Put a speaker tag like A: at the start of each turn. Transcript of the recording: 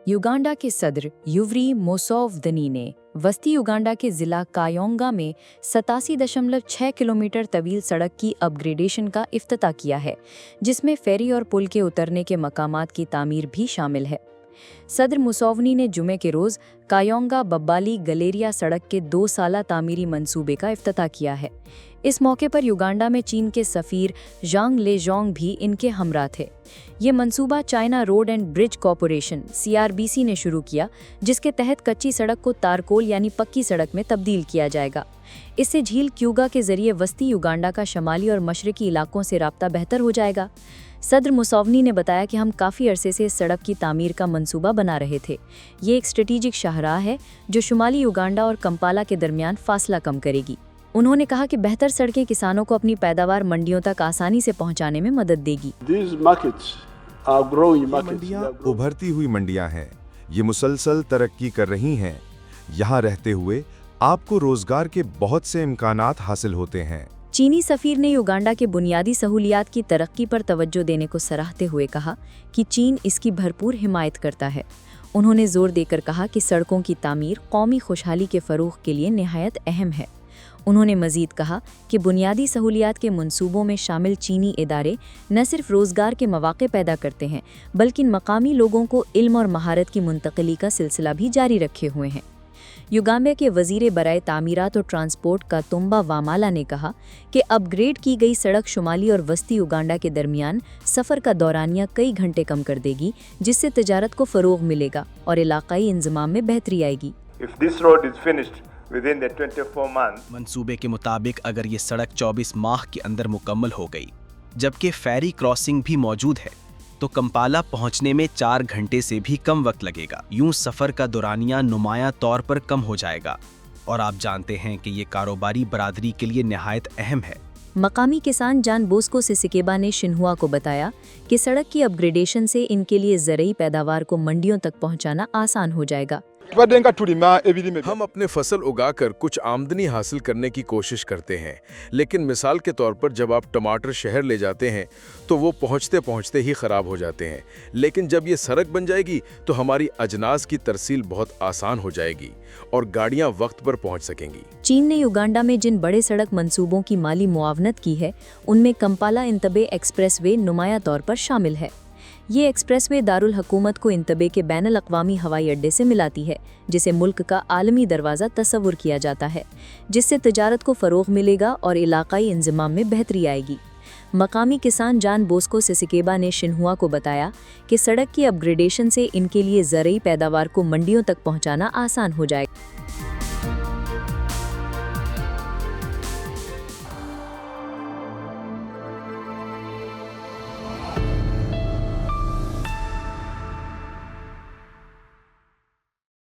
A: Uganda के सदर युवरी मोसोवदनी ने वस्ती युगांडा के ज़िला कायोंगा में 87.6 किलोमीटर तवील सड़क की अपग्रेडेशन का इफ्तिताह किया है, जिसमें फेरी और पुल के उतरने के मकामात की तामीर भी शामिल है। सदर मुसोवनी ने जुमे के रोज़ कायोंगा बब्बाली गलेरिया सड़क के 2 साला तामीरी मंसूबे का इफ्तिताह किया है। इस मौके पर युगांडा में चीन के सफ़ीर जांग लेजोंग भी इनके हमरा थे। ये मंसूबा China road and bridge corporation (CRBC) ने शुरू किया, जिसके तहत कच्ची सड़क को तारकोल यानी पक्की सड़क में तब्दील किया जाएगा। इससे झील क्यूगा के जरिए वस्ती युगांडा का शमाली और मशरकी इलाकों से राब्ता बेहतर हो जाएगा। सदर मुसोवनी ने बताया कि हम काफ़ी अरसे से इस सड़क की तामीर का मंसूबा बना रहे थे। ये एक स्ट्रेटेजिक शाहराह है जो शुमाली युगांडा और कंपाला के दरमियान फासला कम करेगी। उन्होंने कहा कि बेहतर सड़कें किसानों को अपनी पैदावार मंडियों तक आसानी से पहुंचाने में मदद देगी।
B: मंडियां उभरती हुई मंडियां हैं। ये मुसलसल तरक्की कर रही हैं। यहाँ रहते हुए आपको रोजगार के बहुत से इम्कानात हासिल होते हैं।
A: चीनी सफ़ीर ने युगांडा के बुनियादी सहूलियात की तरक्की पर तवज्जो देने को सराहते हुए कहा कि चीन इसकी भरपूर हिमायत करता है। उन्होंने जोर देकर कहा कि सड़कों की तामीर कौमी खुशहाली के फ़रोग़ के लिए निहायत अहम है। उन्होंने मज़ीद कहा कि बुनियादी सहूलियात के मंसूबों में शामिल चीनी इदारे न सिर्फ रोज़गार के मौक़े पैदा करते हैं, बल्कि मकामी लोगों को इल्म और महारत की मुंतक़ली का सिलसिला भी जारी रखे हुए हैं। युगांडा के वज़ीर बराए तामीरात और ट्रांसपोर्ट का तुम्बा वामाला ने कहा कि अपग्रेड की गई सड़क शुमाली और वस्ती युगांडा के दरमियान सफ़र का दौरानिया कई घंटे कम कर देगी, जिससे तिजारत को फ़रोग़ मिलेगा और इलाक़ाई इंज़माम में बेहतरी आएगी।
C: मंसूबे के मुताबिक अगर ये सड़क 24 माह के अंदर मुकम्मल हो गई, जबकि फेरी क्रॉसिंग भी मौजूद है, तो कंपाला पहुंचने में 4 घंटे से भी कम वक्त लगेगा। यूं सफ़र का दौरानिया नुमाया तौर पर कम हो जाएगा और आप जानते हैं कि ये कारोबारी बरादरी के लिए निहायत अहम है।
A: मकामी किसान जान बोस्को सिसिकेबा ने शिन्हुआ को बताया कि सड़क की अपग्रेडेशन से इनके लिए ज़रई पैदावार को मंडियों तक पहुंचाना आसान हो जाएगा।
D: हम अपने फसल उगाकर कुछ आमदनी हासिल करने की कोशिश करते हैं, लेकिन मिसाल के तौर पर जब आप टमाटर शहर ले जाते हैं तो वो पहुंचते पहुंचते ही ख़राब हो जाते हैं। लेकिन जब ये सड़क बन जाएगी तो हमारी अजनास की तरसील बहुत आसान हो जाएगी और गाड़ियां वक्त पर पहुंच सकेंगी।
A: चीन ने युगांडा में जिन बड़े सड़क मंसूबों की माली मुआवनत की है, उनमें कंपाला इंतबे एक्सप्रेसवे नुमाया तौर पर शामिल है। ये एक्सप्रेसवे दारुल हुकूमत को इंतबे के बैनुल अक़वामी हवाई अड्डे से मिलाती है, जिसे मुल्क का आलमी दरवाज़ा तस्वुर किया जाता है, जिससे तिजारत को फ़रोग़ मिलेगा और इलाक़ाई इंज़माम में बेहतरी आएगी। मकामी किसान जान बोस्को सिसिकेबा ने शिन्हुआ को बताया कि सड़क की अपग्रेडेशन से इनके लिए ज़रई पैदावार को मंडियों तक पहुँचाना आसान हो जाएगा।